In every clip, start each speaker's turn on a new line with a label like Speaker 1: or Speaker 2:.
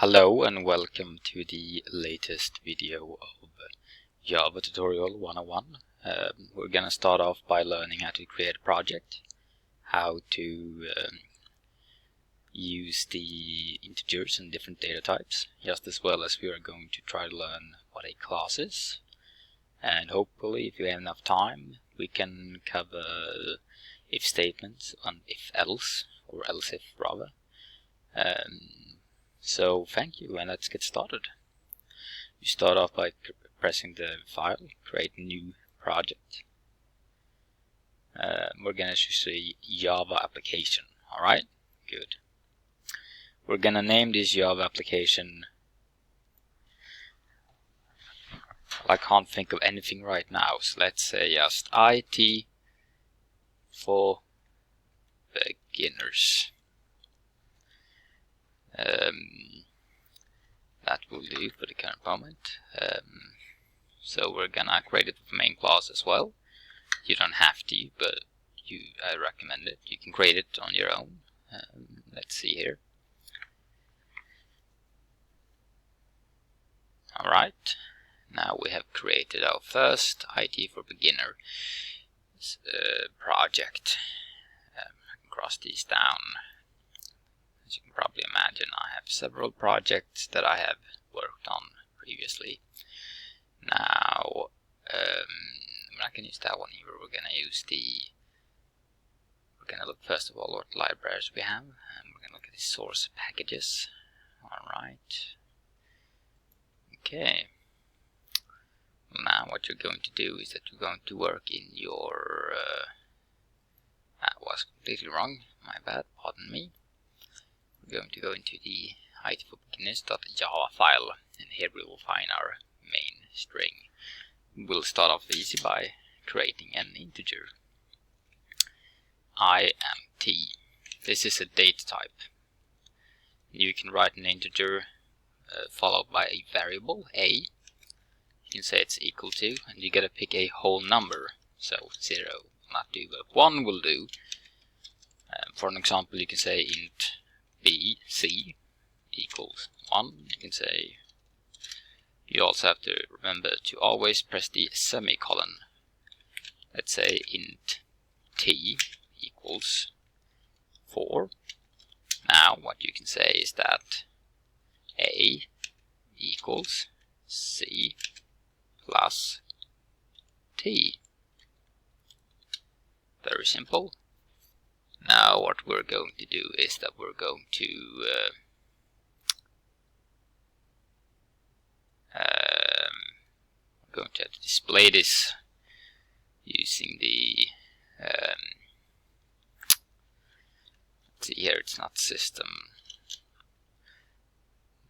Speaker 1: Hello and welcome to the latest video of Java Tutorial 101. We're gonna start off by learning how to create a project, how to use the integers and different data types, just as well as we are going to try to learn what a class is. And hopefully, if you have enough time, we can cover if statements and if else, or else if rather. So thank you, and let's get started. You start off by pressing the file, create new project. We're gonna choose a Java application. Alright, good. We're gonna name this Java application. I can't think of anything right now, so let's say just IT for beginners. That will do for the current moment. So we're gonna create it with the main class as well. You don't have to, but I recommend it. You can create it on your own. Let's see here. Alright, now we have created our first IT for beginner project. I can cross these down. As you can probably imagine, I have several projects that I have worked on previously. Now, we're not going to use that one here. We're going to look first of all what libraries we have, and we're going to look at the source packages. Alright. Okay. Now what you're going to do is that you're going to work in your that was completely wrong, my bad, pardon me. We're going to go into the itforbeginners.java file, and here we will find our main string. We'll start off easy by creating an integer. int. This is a data type. You can write an integer followed by a variable, a. You can say it's equal to, and you gotta pick a whole number. So 0 will not do, but 1 will do. For an example, you can say int bc equals 1. You can say, you also have to remember to always press the semicolon. Let's say int t equals 4. Now what you can say is that a equals c plus t. Very simple. Now what we're going to do is that we're going to have to display this using the let's see here, it's not system.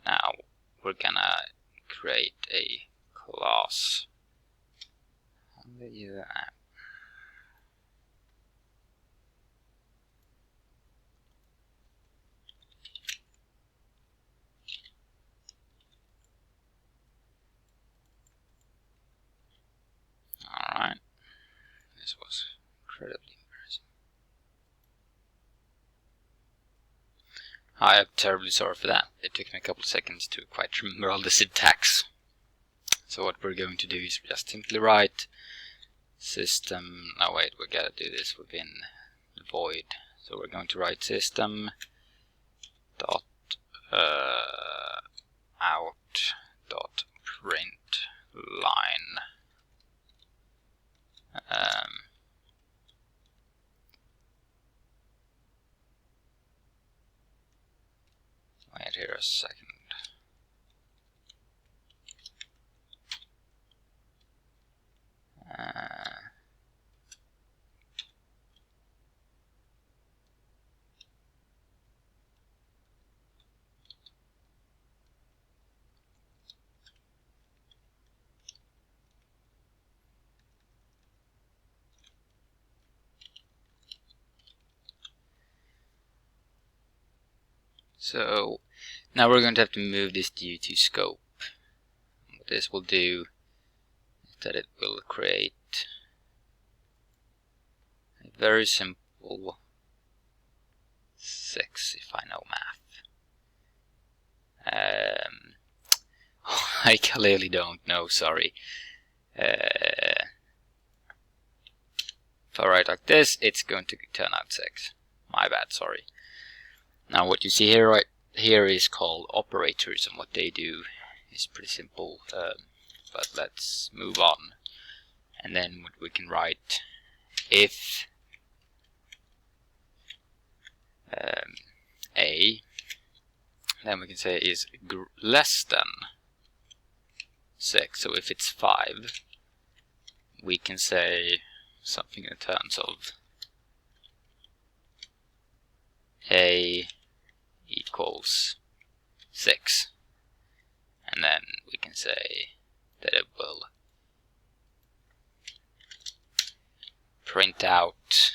Speaker 1: Now we're gonna create a class on the app. Alright, this was incredibly embarrassing. I am terribly sorry for that. It took me a couple of seconds to quite remember all the syntax. So what we're going to do is just simply write system. No wait, we gotta do this within the void. So we're going to write system dot out dot print line. Wait here a second. So now we're going to have to move this due to scope. What this will do is that it will create a very simple 6 if I know math. I clearly don't know, sorry. If I write like this, it's going to turn out 6. My bad, sorry. Now what you see here right here is called operators, and what they do is pretty simple, but let's move on. And then we can write if a, then we can say is less than 6. So if it's 5, we can say something in terms of a equals 6, and then we can say that it will print out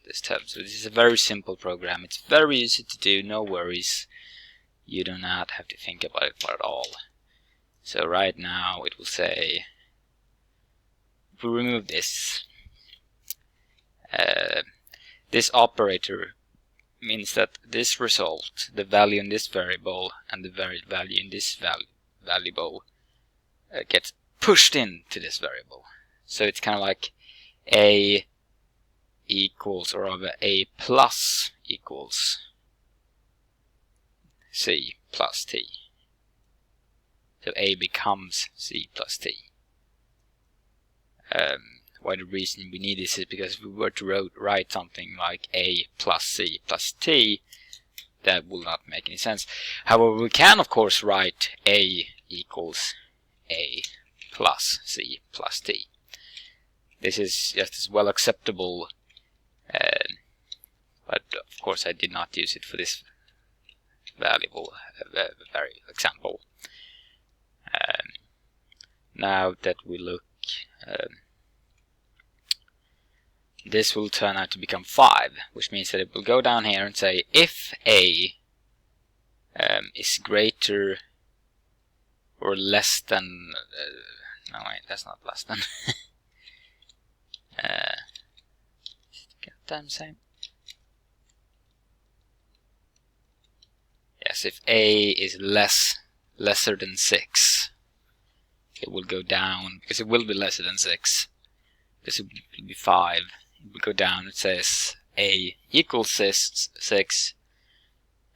Speaker 1: this term. So this is a very simple program. It's very easy to do, no worries. You do not have to think about it at all. So right now it will say, if we remove this, this operator means that this result, the value in this variable and the value in this variable gets pushed into this variable. So it's kind of like a equals, or rather a plus equals c plus t. So a becomes c plus t. Why the reason we need this is because if we were to write something like a plus c plus t, that will not make any sense. However, we can of course write a equals a plus c plus t. This is just as well acceptable, but of course I did not use it for this valuable very example. Now that we look, this will turn out to become 5, which means that it will go down here and say if a is greater or less than, no wait, that's not less than, goddamn same. Yes, if a is lesser than 6, it will go down, because it will be lesser than 6, because it will be 5. It will go down, it says a equals 6,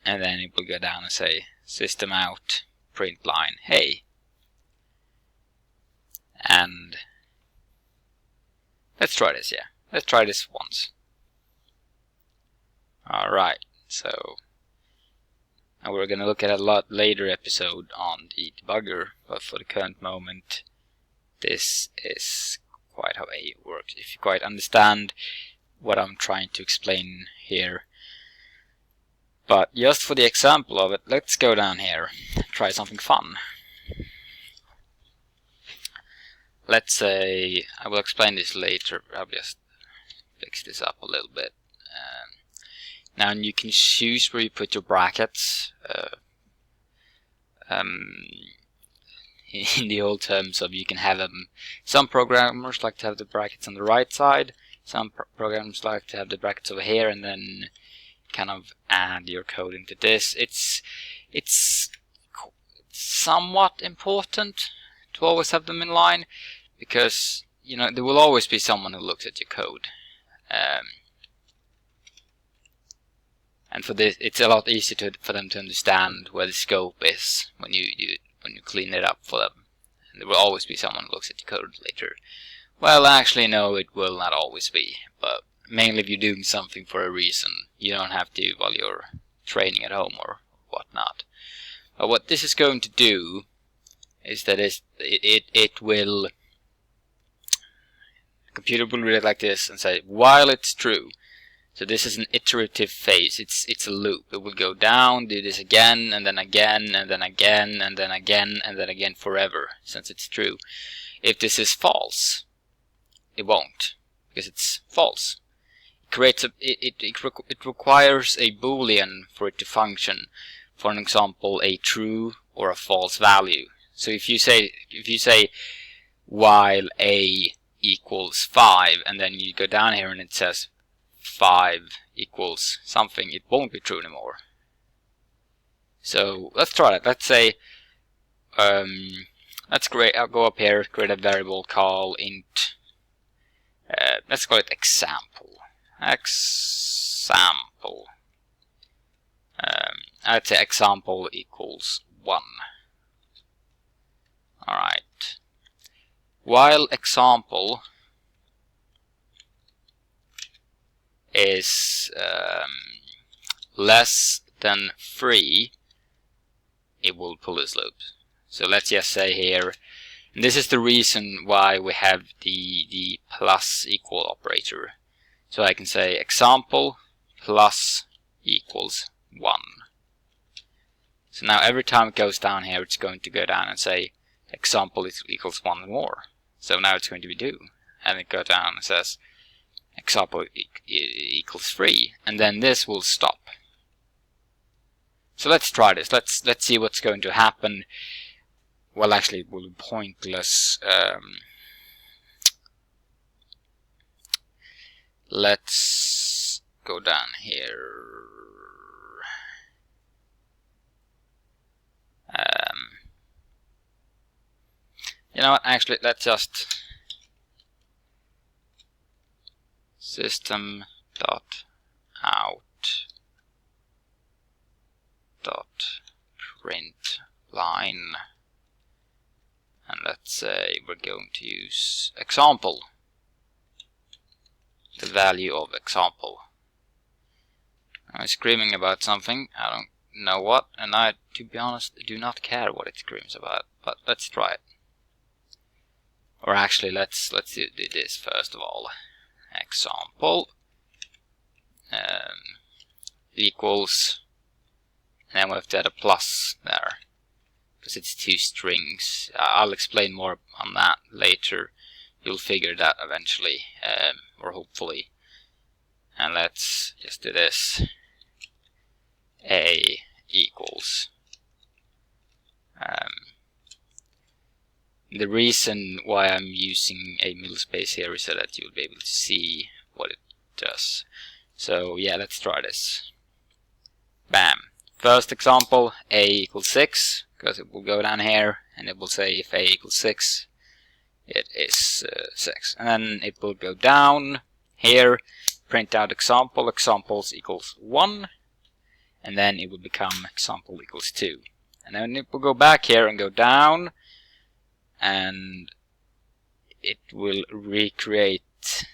Speaker 1: and then it will go down and say system out, print line, hey. And let's try this, yeah. Let's try this once. Alright, so now we're going to look at a lot later episode on the debugger, but for the current moment, this is quite how A works. If you quite understand what I'm trying to explain here. But just for the example of it, let's go down here, try something fun. Let's say, I will explain this later, I'll just fix this up a little bit. Now you can choose where you put your brackets. In the old terms of, you can have them, some programmers like to have the brackets on the right side, some programmers like to have the brackets over here, and then kind of add your code into this. It's somewhat important to always have them in line, because you know there will always be someone who looks at your code, and for this it's a lot easier for them to understand where the scope is when you clean it up for them. And there will always be someone who looks at your code later. Well, actually no, it will not always be, but mainly if you're doing something for a reason, you don't have to while you're training at home or whatnot. But what this is going to do is that it will, the computer will read it like this and say while it's true. So this is an iterative phase. It's a loop. It will go down, do this again, and then again, and then again, and then again, and then again forever, since it's true. If this is false, it won't, because it's false. It creates it requires a boolean for it to function. For an example, a true or a false value. So if you say while a equals 5, and then you go down here and it says 5 equals something, it won't be true anymore. So let's try it. Let's say let's create. I'll go up here, create a variable called int. Let's call it example. Example. I'd say example equals 1. Alright. While example is less than 3, it will pull this loop. So let's just say here, and this is the reason why we have the plus equal operator. So I can say example plus equals 1. So now every time it goes down here, it's going to go down and say example equals 1 more. So now it's going to be do, and it goes down and says example equals 3, and then this will stop. So let's try this. Let's see what's going to happen. Well, actually, it will be pointless. Let's go down here. You know what? Actually, let's just system.out print line, and let's say we're going to use example, the value of example. I'm screaming about something, I don't know what, and I, to be honest, do not care what it screams about, but let's try it. Or actually, let's do this first of all. Example equals, and then we have to add a plus there because it's 2 strings. I'll explain more on that later. You'll figure that eventually, or hopefully. And let's just do this. A equals. The reason why I'm using a middle space here is so that you'll be able to see what it does. So yeah, let's try this. Bam. First example, a equals 6, because it will go down here and it will say if a equals 6, it is 6. And then it will go down here, print out example, examples equals 1, and then it will become example equals 2. And then it will go back here and go down, and it will recreate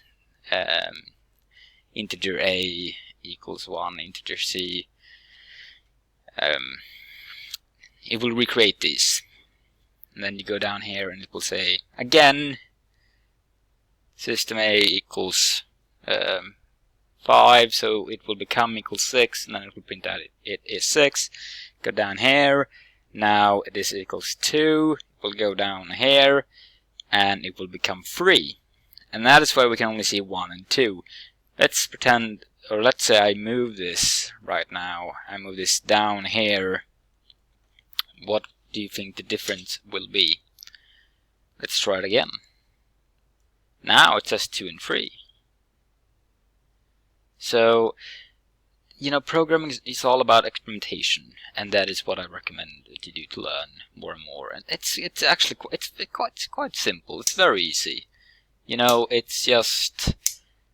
Speaker 1: integer a equals 1, integer c. It will recreate these, and then you go down here and it will say again system a equals 5, so it will become equals 6, and then it will print out it is 6. Go down here, now it is equals 2. Will go down here and it will become 3, and that is why we can only see 1 and 2. Let's pretend, or let's say I move this right now. I move this down here. What do you think the difference will be? Let's try it again. Now it says 2 and 3. So, you know, programming is all about experimentation, and that is what I recommend to do to learn more and more. And it's actually quite simple. It's very easy. You know, it's just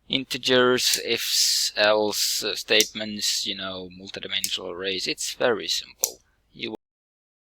Speaker 1: integers, ifs, else statements. You know, multidimensional arrays. It's very simple.